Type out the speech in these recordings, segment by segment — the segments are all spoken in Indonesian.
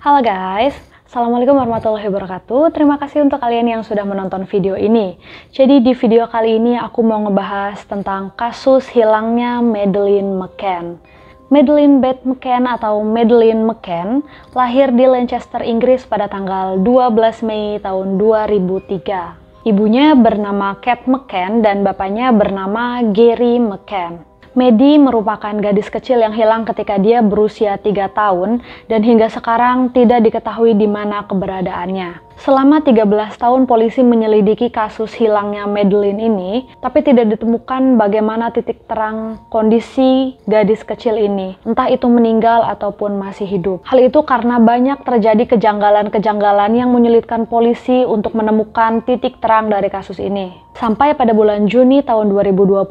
Halo guys, Assalamualaikum warahmatullahi wabarakatuh. Terima kasih untuk kalian yang sudah menonton video ini. Jadi di video kali ini aku mau ngebahas tentang kasus hilangnya Madeleine McCann. Madeleine Beth McCann atau Madeleine McCann lahir di Lancaster, Inggris pada tanggal 12 Mei tahun 2003. Ibunya bernama Kate McCann dan bapaknya bernama Gary McCann. Maddie merupakan gadis kecil yang hilang ketika dia berusia 3 tahun dan hingga sekarang tidak diketahui di mana keberadaannya. Selama 13 tahun polisi menyelidiki kasus hilangnya Madeleine ini, tapi tidak ditemukan bagaimana titik terang kondisi gadis kecil ini, entah itu meninggal ataupun masih hidup. Hal itu karena banyak terjadi kejanggalan-kejanggalan yang menyulitkan polisi untuk menemukan titik terang dari kasus ini. Sampai pada bulan Juni tahun 2020,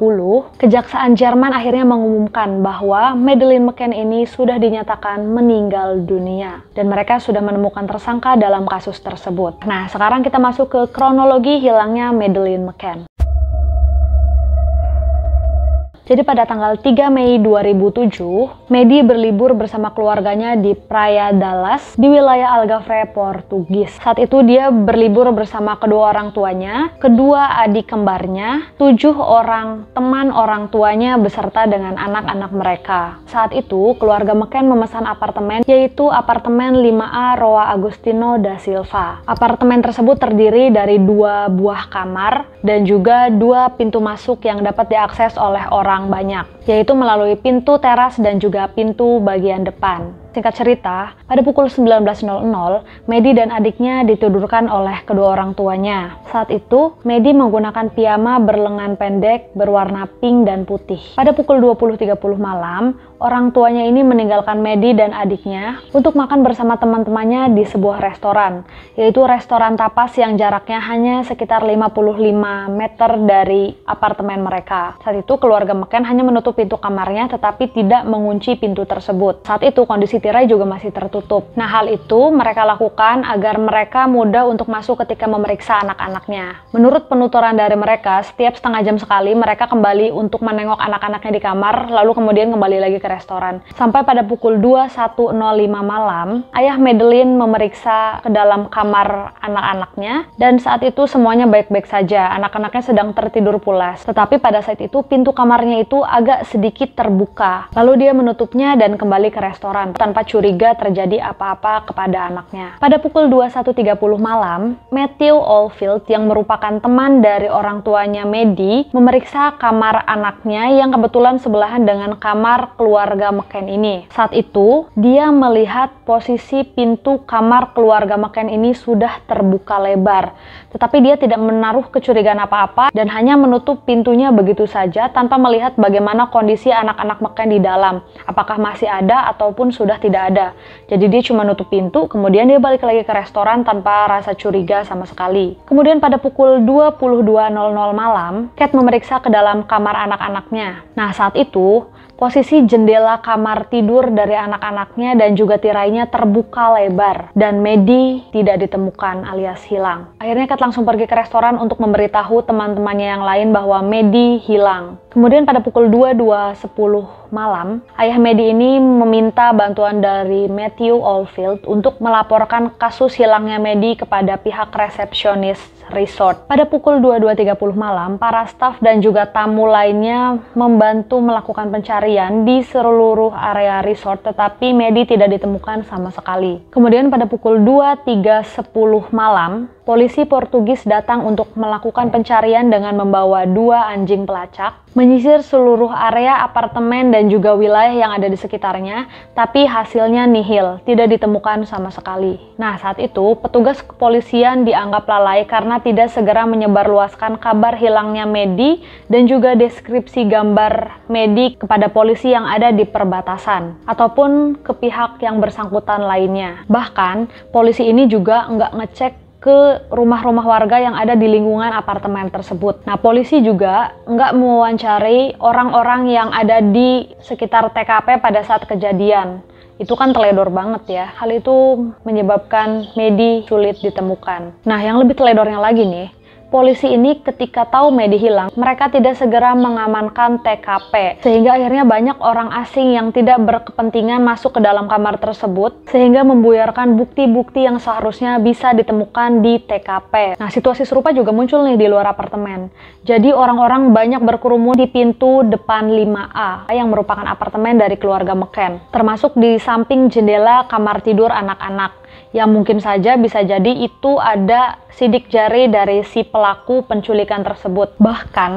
Kejaksaan Jerman akhirnya mengumumkan bahwa Madeleine McCann ini sudah dinyatakan meninggal dunia dan mereka sudah menemukan tersangka dalam kasus tersebut. Nah, sekarang kita masuk ke kronologi hilangnya Madeleine McCann. Jadi pada tanggal 3 Mei 2007, Maddie berlibur bersama keluarganya di Praia Dallas di wilayah Algarve, Portugis. Saat itu dia berlibur bersama kedua orang tuanya, kedua adik kembarnya, 7 orang teman orang tuanya beserta dengan anak-anak mereka. Saat itu, keluarga McCann memesan apartemen, yaitu apartemen 5A Rua Agostinho da Silva. Apartemen tersebut terdiri dari 2 buah kamar dan juga 2 pintu masuk yang dapat diakses oleh orang banyak, yaitu melalui pintu teras dan juga pintu bagian depan. Singkat cerita, pada pukul 19.00, Maddie dan adiknya ditidurkan oleh kedua orang tuanya. Saat itu, Maddie menggunakan piyama berlengan pendek berwarna pink dan putih. Pada pukul 20.30 malam, orang tuanya ini meninggalkan Maddie dan adiknya untuk makan bersama teman-temannya di sebuah restoran, yaitu restoran tapas yang jaraknya hanya sekitar 55 meter dari apartemen mereka. Saat itu, keluarga McCann hanya menutup pintu kamarnya tetapi tidak mengunci pintu tersebut. Saat itu, kondisi tirai juga masih tertutup. Nah, hal itu mereka lakukan agar mereka mudah untuk masuk ketika memeriksa anak-anaknya. Menurut penuturan dari mereka, setiap setengah jam sekali mereka kembali untuk menengok anak-anaknya di kamar, lalu kemudian kembali lagi ke restoran. Sampai pada pukul 21.05 malam, ayah Madeleine memeriksa ke dalam kamar anak-anaknya, dan saat itu semuanya baik-baik saja. Anak-anaknya sedang tertidur pulas. Tetapi pada saat itu, pintu kamarnya itu agak sedikit terbuka. Lalu dia menutupnya dan kembali ke restoran tanpa curiga terjadi apa-apa kepada anaknya. Pada pukul 21.30 malam, Matthew Oldfield yang merupakan teman dari orang tuanya Maddie memeriksa kamar anaknya yang kebetulan sebelahan dengan kamar keluarga McCann ini. Saat itu, dia melihat posisi pintu kamar keluarga McCann ini sudah terbuka lebar. Tetapi dia tidak menaruh kecurigaan apa-apa dan hanya menutup pintunya begitu saja tanpa melihat bagaimana kondisi anak-anak McCann di dalam. Apakah masih ada ataupun sudah tidak ada. Jadi dia cuma nutup pintu, kemudian dia balik lagi ke restoran tanpa rasa curiga sama sekali. Kemudian pada pukul 22.00 malam, Kate memeriksa ke dalam kamar anak-anaknya. Nah, saat itu, posisi jendela kamar tidur dari anak-anaknya dan juga tirainya terbuka lebar dan Maddie tidak ditemukan alias hilang. Akhirnya Kate langsung pergi ke restoran untuk memberitahu teman-temannya yang lain bahwa Maddie hilang. Kemudian pada pukul 22.10 malam, ayah Maddie ini meminta bantuan dari Matthew Oldfield untuk melaporkan kasus hilangnya Maddie kepada pihak resepsionis resort. Pada pukul 22.30 malam, para staf dan juga tamu lainnya membantu melakukan pencarian di seluruh area resort, tetapi Maddie tidak ditemukan sama sekali. Kemudian pada pukul 23.10 malam, polisi Portugis datang untuk melakukan pencarian dengan membawa 2 anjing pelacak, menyisir seluruh area apartemen dan juga wilayah yang ada di sekitarnya, tapi hasilnya nihil, tidak ditemukan sama sekali. Nah, saat itu, petugas kepolisian dianggap lalai karena tidak segera menyebarluaskan kabar hilangnya Maddie dan juga deskripsi gambar Maddie kepada polisi yang ada di perbatasan, ataupun ke pihak yang bersangkutan lainnya. Bahkan, polisi ini juga nggak ngecek ke rumah-rumah warga yang ada di lingkungan apartemen tersebut. Nah, polisi juga nggak mewawancari orang-orang yang ada di sekitar TKP pada saat kejadian. Itu kan teledor banget ya. Hal itu menyebabkan Maddie sulit ditemukan. Nah, yang lebih teledornya lagi nih, polisi ini ketika tahu Medi hilang, mereka tidak segera mengamankan TKP. Sehingga akhirnya banyak orang asing yang tidak berkepentingan masuk ke dalam kamar tersebut, sehingga membuyarkan bukti-bukti yang seharusnya bisa ditemukan di TKP. Nah, situasi serupa juga muncul nih di luar apartemen. Jadi orang-orang banyak berkerumun di pintu depan 5A yang merupakan apartemen dari keluarga McCann, termasuk di samping jendela kamar tidur anak-anak, yang mungkin saja bisa jadi itu ada sidik jari dari si pelaku penculikan tersebut. Bahkan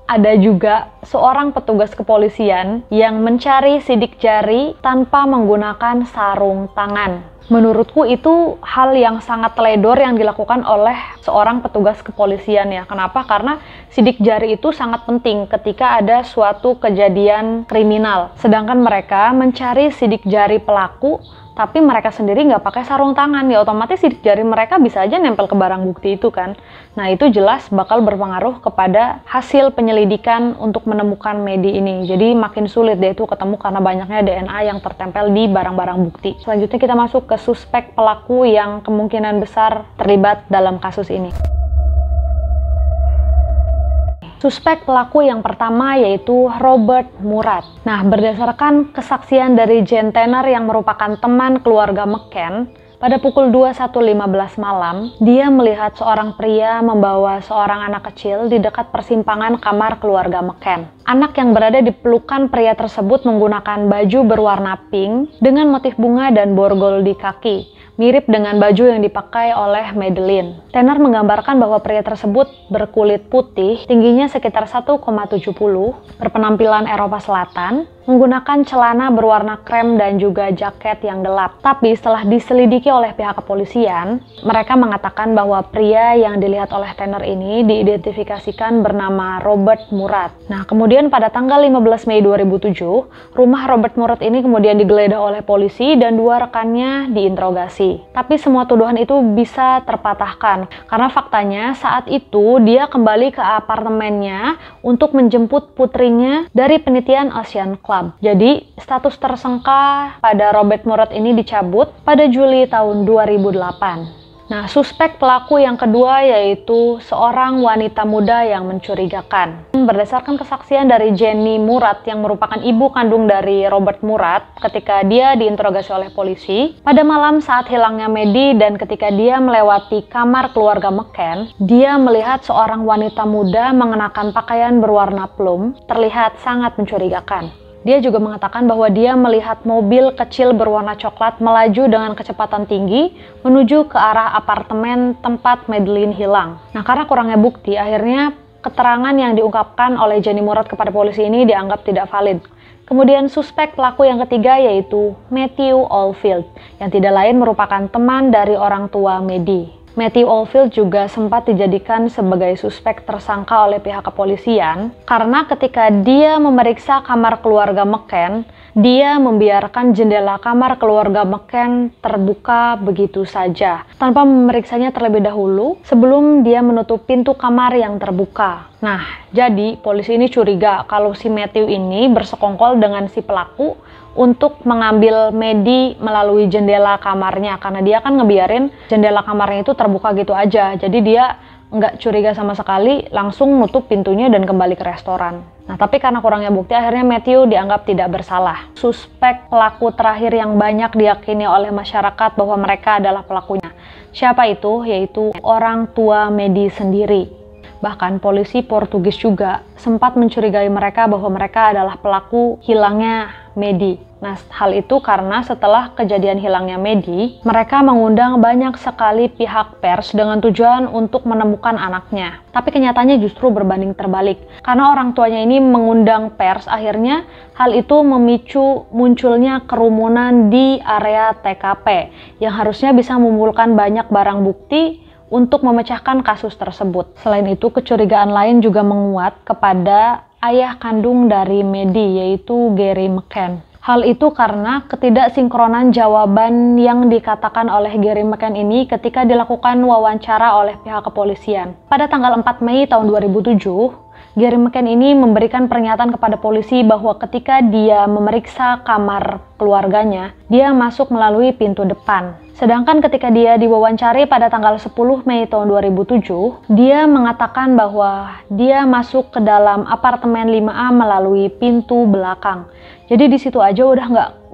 ada juga seorang petugas kepolisian yang mencari sidik jari tanpa menggunakan sarung tangan. Menurutku itu hal yang sangat teledor yang dilakukan oleh seorang petugas kepolisian ya. Kenapa? Karena sidik jari itu sangat penting ketika ada suatu kejadian kriminal. Sedangkan mereka mencari sidik jari pelaku, tapi mereka sendiri nggak pakai sarung tangan, ya otomatis sidik jari mereka bisa aja nempel ke barang bukti itu kan. Nah, itu jelas bakal berpengaruh kepada hasil penyelidikan untuk menemukan Medi ini. Jadi makin sulit deh itu ketemu karena banyaknya DNA yang tertempel di barang-barang bukti. Selanjutnya kita masuk ke suspek pelaku yang kemungkinan besar terlibat dalam kasus ini. Suspek pelaku yang pertama yaitu Robert Murat. Nah, berdasarkan kesaksian dari Jane Tanner yang merupakan teman keluarga McCann, pada pukul 21.15 malam, dia melihat seorang pria membawa seorang anak kecil di dekat persimpangan kamar keluarga McCann. Anak yang berada di pelukan pria tersebut menggunakan baju berwarna pink dengan motif bunga dan borgol di kaki, mirip dengan baju yang dipakai oleh Madeleine. Tanner menggambarkan bahwa pria tersebut berkulit putih, tingginya sekitar 1,70, berpenampilan Eropa Selatan, menggunakan celana berwarna krem dan juga jaket yang gelap. Tapi setelah diselidiki oleh pihak kepolisian, mereka mengatakan bahwa pria yang dilihat oleh Tanner ini diidentifikasikan bernama Robert Murat. Nah, kemudian pada tanggal 15 Mei 2007, rumah Robert Murat ini kemudian digeledah oleh polisi dan dua rekannya diinterogasi. Tapi semua tuduhan itu bisa terpatahkan karena faktanya saat itu dia kembali ke apartemennya untuk menjemput putrinya dari penelitian Ocean Club. Jadi status tersangka pada Robert Murat ini dicabut pada Juli tahun 2008. Nah, suspek pelaku yang kedua yaitu seorang wanita muda yang mencurigakan. Berdasarkan kesaksian dari Jenny Murat yang merupakan ibu kandung dari Robert Murat ketika dia diinterogasi oleh polisi, pada malam saat hilangnya Medi dan ketika dia melewati kamar keluarga McCann, dia melihat seorang wanita muda mengenakan pakaian berwarna plum terlihat sangat mencurigakan. Dia juga mengatakan bahwa dia melihat mobil kecil berwarna coklat melaju dengan kecepatan tinggi menuju ke arah apartemen tempat Madeleine hilang. Nah, karena kurangnya bukti, akhirnya keterangan yang diungkapkan oleh Jenny Murat kepada polisi ini dianggap tidak valid. Kemudian suspek pelaku yang ketiga yaitu Matthew Oldfield, yang tidak lain merupakan teman dari orang tua Medi. Matthew Oldfield juga sempat dijadikan sebagai suspek tersangka oleh pihak kepolisian karena ketika dia memeriksa kamar keluarga McCann, dia membiarkan jendela kamar keluarga McCann terbuka begitu saja tanpa memeriksanya terlebih dahulu sebelum dia menutup pintu kamar yang terbuka. Nah, jadi polisi ini curiga kalau si Matthew ini bersekongkol dengan si pelaku untuk mengambil Medi melalui jendela kamarnya karena dia kan ngebiarin jendela kamarnya itu terbuka gitu aja. Jadi dia nggak curiga sama sekali, langsung nutup pintunya dan kembali ke restoran. Nah, tapi karena kurangnya bukti, akhirnya Matthew dianggap tidak bersalah. Suspek pelaku terakhir yang banyak diyakini oleh masyarakat bahwa mereka adalah pelakunya. Siapa itu? Yaitu orang tua Medi sendiri. Bahkan polisi Portugis juga sempat mencurigai mereka bahwa mereka adalah pelaku hilangnya Medi. Nah, hal itu karena setelah kejadian hilangnya Medi, mereka mengundang banyak sekali pihak pers dengan tujuan untuk menemukan anaknya. Tapi kenyataannya justru berbanding terbalik. Karena orang tuanya ini mengundang pers, akhirnya hal itu memicu munculnya kerumunan di area TKP yang harusnya bisa mengumpulkan banyak barang bukti untuk memecahkan kasus tersebut. Selain itu, kecurigaan lain juga menguat kepada ayah kandung dari Medi, yaitu Gary McCann. Hal itu karena ketidaksinkronan jawaban yang dikatakan oleh Gary McCann ini ketika dilakukan wawancara oleh pihak kepolisian. Pada tanggal 4 Mei tahun 2007, Gary McCann ini memberikan pernyataan kepada polisi bahwa ketika dia memeriksa kamar keluarganya, dia masuk melalui pintu depan. Sedangkan ketika dia diwawancari pada tanggal 10 Mei tahun 2007, dia mengatakan bahwa dia masuk ke dalam apartemen 5A melalui pintu belakang. Jadi di situ aja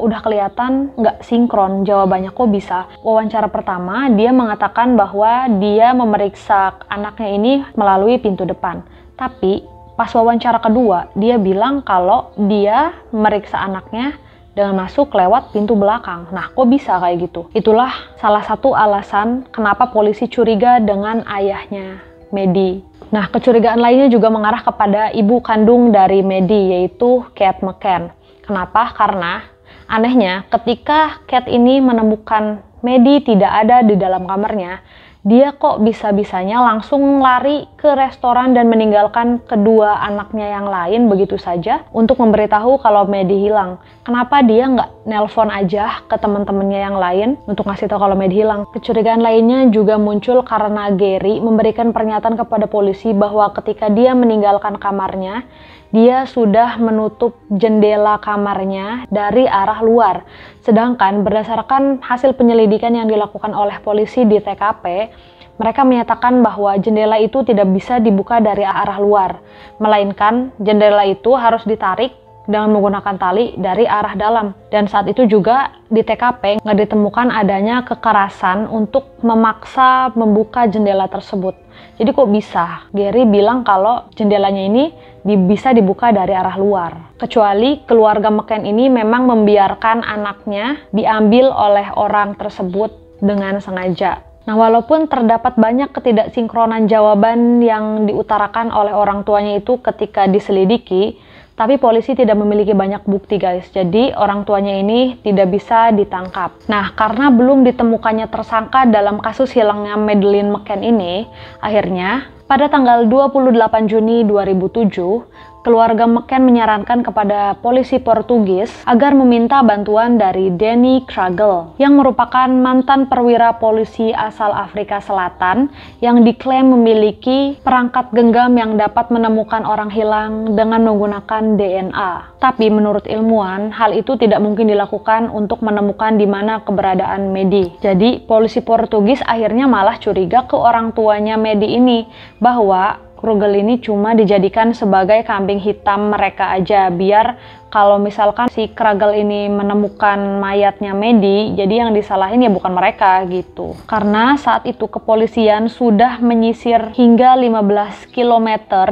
udah kelihatan nggak sinkron jawabannya. Kok bisa? Wawancara pertama dia mengatakan bahwa dia memeriksa anaknya ini melalui pintu depan. Tapi pas wawancara kedua, dia bilang kalau dia memeriksa anaknya dengan masuk lewat pintu belakang. Nah, kok bisa kayak gitu? Itulah salah satu alasan kenapa polisi curiga dengan ayahnya, Maddie. Nah, kecurigaan lainnya juga mengarah kepada ibu kandung dari Maddie, yaitu Kate McCann. Kenapa? Karena anehnya ketika Kate ini menemukan Maddie tidak ada di dalam kamarnya, dia kok bisa-bisanya langsung lari ke restoran dan meninggalkan kedua anaknya yang lain begitu saja untuk memberitahu kalau Maddie hilang. Kenapa dia nggak nelpon aja ke teman-temannya yang lain untuk ngasih tahu kalau Maddie hilang? Kecurigaan lainnya juga muncul karena Gary memberikan pernyataan kepada polisi bahwa ketika dia meninggalkan kamarnya, dia sudah menutup jendela kamarnya dari arah luar. Sedangkan berdasarkan hasil penyelidikan yang dilakukan oleh polisi di TKP, mereka menyatakan bahwa jendela itu tidak bisa dibuka dari arah luar, melainkan jendela itu harus ditarik dengan menggunakan tali dari arah dalam. Dan saat itu juga di TKP nggak ditemukan adanya kekerasan untuk memaksa membuka jendela tersebut. Jadi kok bisa? Gary bilang kalau jendelanya ini bisa dibuka dari arah luar. Kecuali keluarga McCann ini memang membiarkan anaknya diambil oleh orang tersebut dengan sengaja. Nah, walaupun terdapat banyak ketidaksinkronan jawaban yang diutarakan oleh orang tuanya itu ketika diselidiki, tapi polisi tidak memiliki banyak bukti, guys. Jadi orang tuanya ini tidak bisa ditangkap. Nah, karena belum ditemukannya tersangka dalam kasus hilangnya Madeleine McCann ini, akhirnya pada tanggal 28 Juni 2007, keluarga McCann menyarankan kepada polisi Portugis agar meminta bantuan dari Danny Kragel yang merupakan mantan perwira polisi asal Afrika Selatan yang diklaim memiliki perangkat genggam yang dapat menemukan orang hilang dengan menggunakan DNA. Tapi menurut ilmuwan, hal itu tidak mungkin dilakukan untuk menemukan di mana keberadaan Maddie. Jadi polisi Portugis akhirnya malah curiga ke orang tuanya Maddie ini bahwa Kragel ini cuma dijadikan sebagai kambing hitam mereka aja, biar kalau misalkan si Kragel ini menemukan mayatnya Maddie, jadi yang disalahin ya bukan mereka gitu. Karena saat itu kepolisian sudah menyisir hingga 15 km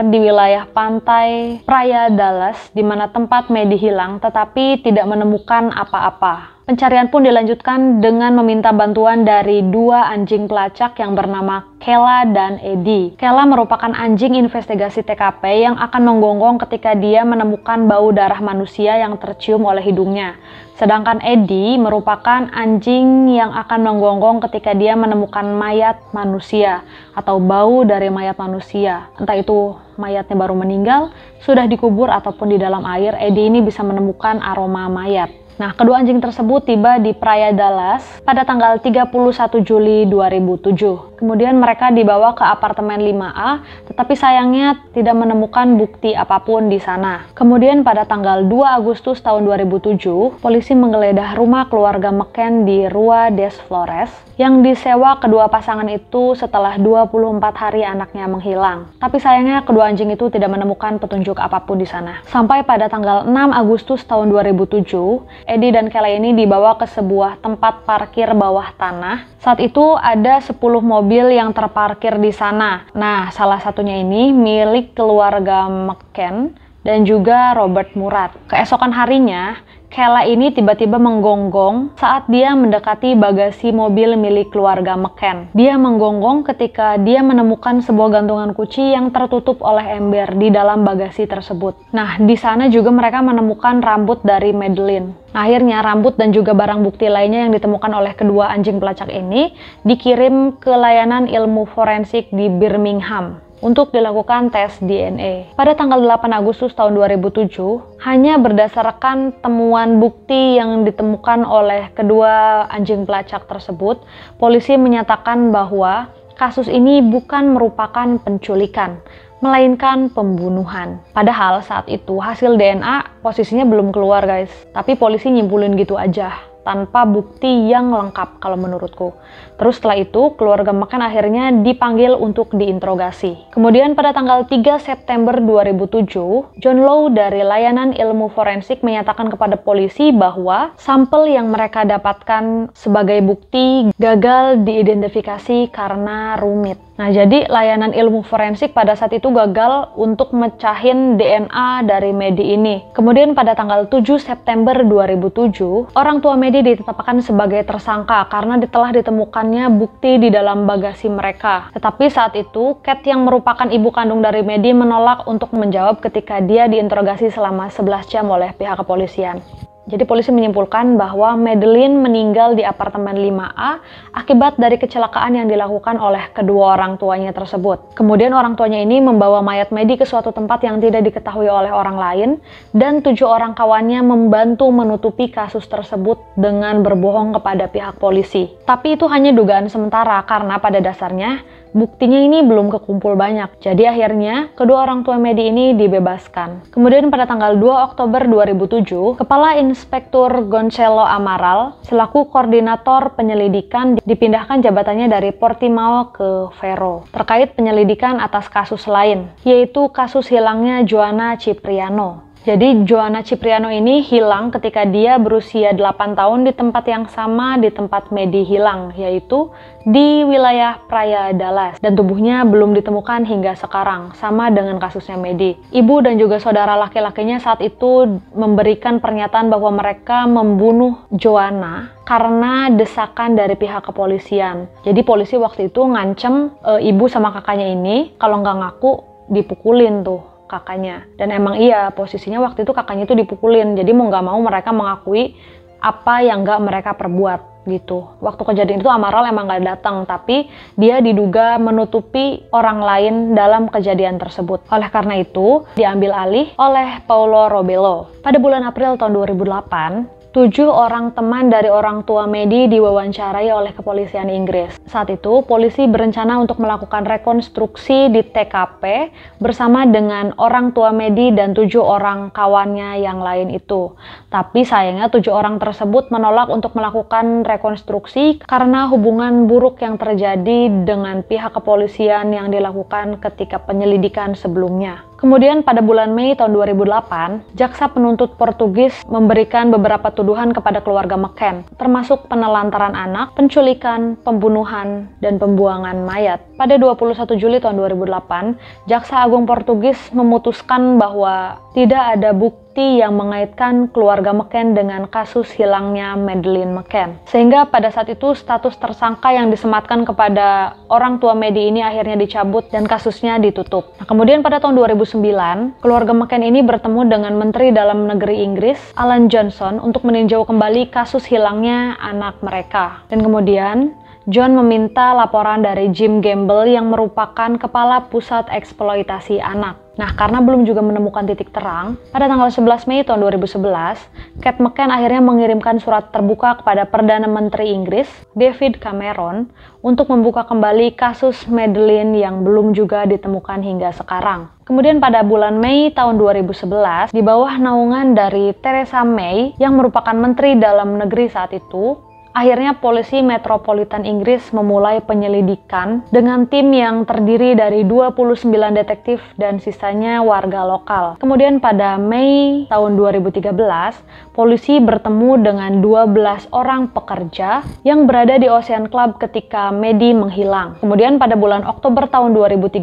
di wilayah pantai Praia Dallas di mana tempat Maddie hilang, tetapi tidak menemukan apa-apa. Pencarian pun dilanjutkan dengan meminta bantuan dari dua anjing pelacak yang bernama Kela dan Eddie. Kela merupakan anjing investigasi TKP yang akan menggonggong ketika dia menemukan bau darah manusia yang tercium oleh hidungnya. Sedangkan Eddie merupakan anjing yang akan menggonggong ketika dia menemukan mayat manusia atau bau dari mayat manusia. Entah itu mayatnya baru meninggal, sudah dikubur, ataupun di dalam air, Eddie ini bisa menemukan aroma mayat. Nah, kedua anjing tersebut tiba di Praia Dallas pada tanggal 31 Juli 2007. Kemudian mereka dibawa ke apartemen 5A, tetapi sayangnya tidak menemukan bukti apapun di sana. Kemudian pada tanggal 2 Agustus tahun 2007, polisi menggeledah rumah keluarga McCann di Rua des Flores yang disewa kedua pasangan itu setelah 24 hari anaknya menghilang. Tapi sayangnya kedua anjing itu tidak menemukan petunjuk apapun di sana. Sampai pada tanggal 6 Agustus tahun 2007, Eddie dan Kela ini dibawa ke sebuah tempat parkir bawah tanah. Saat itu ada 10 mobil yang terparkir di sana. Nah, salah satunya ini milik keluarga McCann dan juga Robert Murat. Keesokan harinya, Kela ini tiba-tiba menggonggong saat dia mendekati bagasi mobil milik keluarga McCann. Dia menggonggong ketika dia menemukan sebuah gantungan kunci yang tertutup oleh ember di dalam bagasi tersebut. Nah, di sana juga mereka menemukan rambut dari Madeleine. Akhirnya rambut dan juga barang bukti lainnya yang ditemukan oleh kedua anjing pelacak ini dikirim ke layanan ilmu forensik di Birmingham untuk dilakukan tes DNA. Pada tanggal 8 Agustus tahun 2007, hanya berdasarkan temuan bukti yang ditemukan oleh kedua anjing pelacak tersebut, polisi menyatakan bahwa kasus ini bukan merupakan penculikan, melainkan pembunuhan. Padahal saat itu hasil DNA posisinya belum keluar guys, tapi polisi nyimpulin gitu aja, tanpa bukti yang lengkap kalau menurutku. Terus setelah itu, keluarga McCann akhirnya dipanggil untuk diinterogasi. Kemudian pada tanggal 3 September 2007, John Lowe dari Layanan Ilmu Forensik menyatakan kepada polisi bahwa sampel yang mereka dapatkan sebagai bukti gagal diidentifikasi karena rumit. Nah, jadi layanan ilmu forensik pada saat itu gagal untuk mecahin DNA dari Maddie ini. Kemudian pada tanggal 7 September 2007, orang tua Maddie ditetapkan sebagai tersangka karena telah ditemukannya bukti di dalam bagasi mereka. Tetapi saat itu, Kat yang merupakan ibu kandung dari Maddie menolak untuk menjawab ketika dia diinterogasi selama 11 jam oleh pihak kepolisian. Jadi polisi menyimpulkan bahwa Madeleine meninggal di apartemen 5A akibat dari kecelakaan yang dilakukan oleh kedua orang tuanya tersebut. Kemudian orang tuanya ini membawa mayat Maddie ke suatu tempat yang tidak diketahui oleh orang lain, dan 7 orang kawannya membantu menutupi kasus tersebut dengan berbohong kepada pihak polisi. Tapi itu hanya dugaan sementara karena pada dasarnya buktinya ini belum kekumpul banyak. Jadi akhirnya kedua orang tua Maddie ini dibebaskan. Kemudian pada tanggal 2 Oktober 2007, Kepala Inspektur Gonçalo Amaral selaku koordinator penyelidikan dipindahkan jabatannya dari Portimao ke Faro terkait penyelidikan atas kasus lain, yaitu kasus hilangnya Joanna Cipriano. Jadi Joanna Cipriano ini hilang ketika dia berusia 8 tahun di tempat yang sama di tempat Maddie hilang, yaitu di wilayah Praia Dallas, dan tubuhnya belum ditemukan hingga sekarang, sama dengan kasusnya Maddie. Ibu dan juga saudara laki-lakinya saat itu memberikan pernyataan bahwa mereka membunuh Joanna karena desakan dari pihak kepolisian. Jadi polisi waktu itu ngancem ibu sama kakaknya ini kalau nggak ngaku dipukulin tuh kakaknya. Dan emang iya, posisinya waktu itu kakaknya itu dipukulin. Jadi mau nggak mau mereka mengakui apa yang nggak mereka perbuat gitu. Waktu kejadian itu Amaral emang nggak datang, tapi dia diduga menutupi orang lain dalam kejadian tersebut. Oleh karena itu, diambil alih oleh Paulo Robelo. Pada bulan April tahun 2008, 7 orang teman dari orang tua Maddie diwawancarai oleh kepolisian Inggris. Saat itu, polisi berencana untuk melakukan rekonstruksi di TKP bersama dengan orang tua Maddie dan 7 orang kawannya yang lain itu. Tapi sayangnya 7 orang tersebut menolak untuk melakukan rekonstruksi karena hubungan buruk yang terjadi dengan pihak kepolisian yang dilakukan ketika penyelidikan sebelumnya. Kemudian pada bulan Mei tahun 2008, jaksa penuntut Portugis memberikan beberapa tuduhan kepada keluarga McCann, termasuk penelantaran anak, penculikan, pembunuhan, dan pembuangan mayat. Pada 21 Juli tahun 2008, Jaksa Agung Portugis memutuskan bahwa tidak ada bukti yang mengaitkan keluarga McCann dengan kasus hilangnya Madeleine McCann. Sehingga pada saat itu status tersangka yang disematkan kepada orang tua Maddie ini akhirnya dicabut dan kasusnya ditutup. Nah, kemudian pada tahun 2009, keluarga McCann ini bertemu dengan Menteri Dalam Negeri Inggris, Alan Johnson, untuk meninjau kembali kasus hilangnya anak mereka. Dan kemudian John meminta laporan dari Jim Gamble yang merupakan kepala pusat eksploitasi anak. Nah, karena belum juga menemukan titik terang, pada tanggal 11 Mei tahun 2011, Kate McCann akhirnya mengirimkan surat terbuka kepada Perdana Menteri Inggris, David Cameron, untuk membuka kembali kasus Madeleine yang belum juga ditemukan hingga sekarang. Kemudian pada bulan Mei tahun 2011, di bawah naungan dari Theresa May yang merupakan Menteri Dalam Negeri saat itu, akhirnya polisi metropolitan Inggris memulai penyelidikan dengan tim yang terdiri dari 29 detektif dan sisanya warga lokal. Kemudian pada Mei tahun 2013, polisi bertemu dengan 12 orang pekerja yang berada di Ocean Club ketika Maddie menghilang. Kemudian pada bulan Oktober tahun 2013,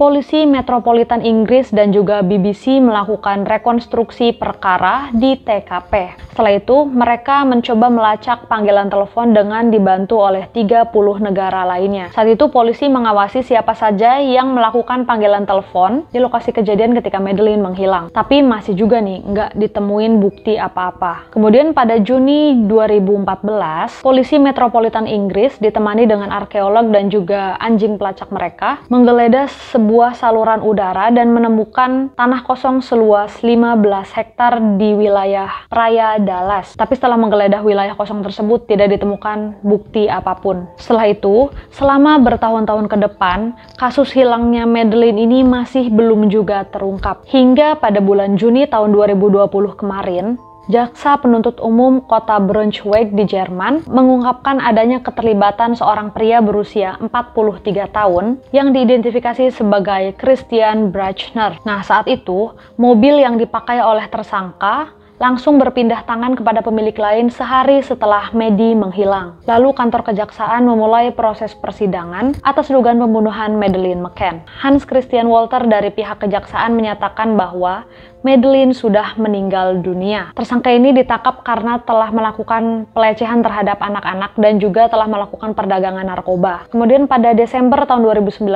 polisi metropolitan Inggris dan juga BBC melakukan rekonstruksi perkara di TKP. Setelah itu, mereka mencoba melacak panggilan telepon dengan dibantu oleh 30 negara lainnya. Saat itu polisi mengawasi siapa saja yang melakukan panggilan telepon di lokasi kejadian ketika Madeleine menghilang. Tapi masih juga nih, nggak ditemuin bukti apa-apa. Kemudian pada Juni 2014, polisi metropolitan Inggris ditemani dengan arkeolog dan juga anjing pelacak mereka menggeledah sebuah saluran udara dan menemukan tanah kosong seluas 15 hektar di wilayah Praia Dallas. Tapi setelah menggeledah wilayah kosong tersebut, tersebut tidak ditemukan bukti apapun. Setelah itu, selama bertahun-tahun ke depan, kasus hilangnya Madeleine ini masih belum juga terungkap. Hingga pada bulan Juni tahun 2020 kemarin, Jaksa Penuntut Umum Kota Braunschweig di Jerman mengungkapkan adanya keterlibatan seorang pria berusia 43 tahun yang diidentifikasi sebagai Christian Brechner. Nah, saat itu, mobil yang dipakai oleh tersangka langsung berpindah tangan kepada pemilik lain sehari setelah Maddie menghilang. Lalu kantor kejaksaan memulai proses persidangan atas dugaan pembunuhan Madeleine McCann. Hans Christian Walter dari pihak kejaksaan menyatakan bahwa Madeleine sudah meninggal dunia. Tersangka ini ditangkap karena telah melakukan pelecehan terhadap anak-anak dan juga telah melakukan perdagangan narkoba. Kemudian pada Desember tahun 2019,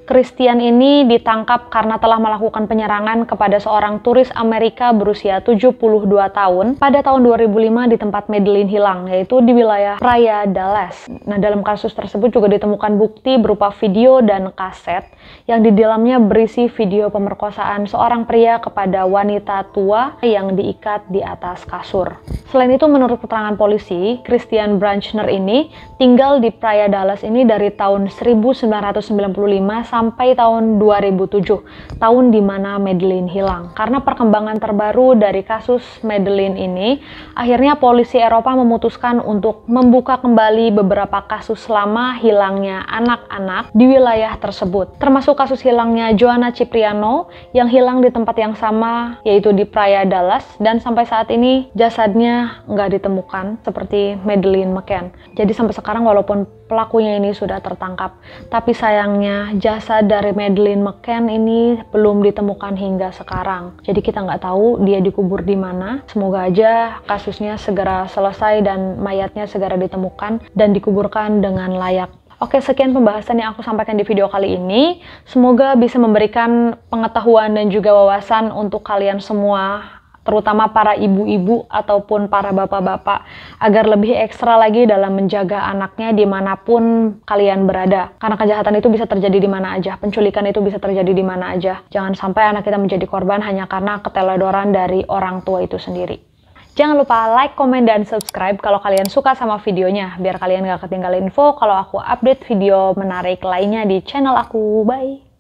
Christian ini ditangkap karena telah melakukan penyerangan kepada seorang turis Amerika berusia 72 tahun pada tahun 2005 di tempat Madeleine hilang, yaitu di wilayah Praia Dallas. Nah, dalam kasus tersebut juga ditemukan bukti berupa video dan kaset yang di dalamnya berisi video pemerkosaan seorang pria kepada wanita tua yang diikat di atas kasur. Selain itu, menurut keterangan polisi, Christian Brechner ini tinggal di Praia Dallas ini dari tahun 1995 sampai tahun 2007, tahun di mana Madeleine hilang. Karena perkembangan terbaru dari kasus Madeleine ini, akhirnya polisi Eropa memutuskan untuk membuka kembali beberapa kasus lama hilangnya anak-anak di wilayah tersebut, termasuk kasus hilangnya Joanna Cipriano yang hilang di tempat yang sama, yaitu di Praia Dallas, dan sampai saat ini jasadnya nggak ditemukan seperti Madeleine McCann. Jadi sampai sekarang walaupun pelakunya ini sudah tertangkap, tapi sayangnya jasad dari Madeleine McCann ini belum ditemukan hingga sekarang. Jadi kita nggak tahu dia dikubur di mana. Semoga aja kasusnya segera selesai dan mayatnya segera ditemukan dan dikuburkan dengan layak. Oke, sekian pembahasan yang aku sampaikan di video kali ini. Semoga bisa memberikan pengetahuan dan juga wawasan untuk kalian semua, terutama para ibu-ibu ataupun para bapak-bapak, agar lebih ekstra lagi dalam menjaga anaknya dimanapun kalian berada. Karena kejahatan itu bisa terjadi di mana aja, penculikan itu bisa terjadi di mana aja. Jangan sampai anak kita menjadi korban hanya karena keteledoran dari orang tua itu sendiri. Jangan lupa like, komen, dan subscribe kalau kalian suka sama videonya, biar kalian gak ketinggalan info kalau aku update video menarik lainnya di channel aku. Bye!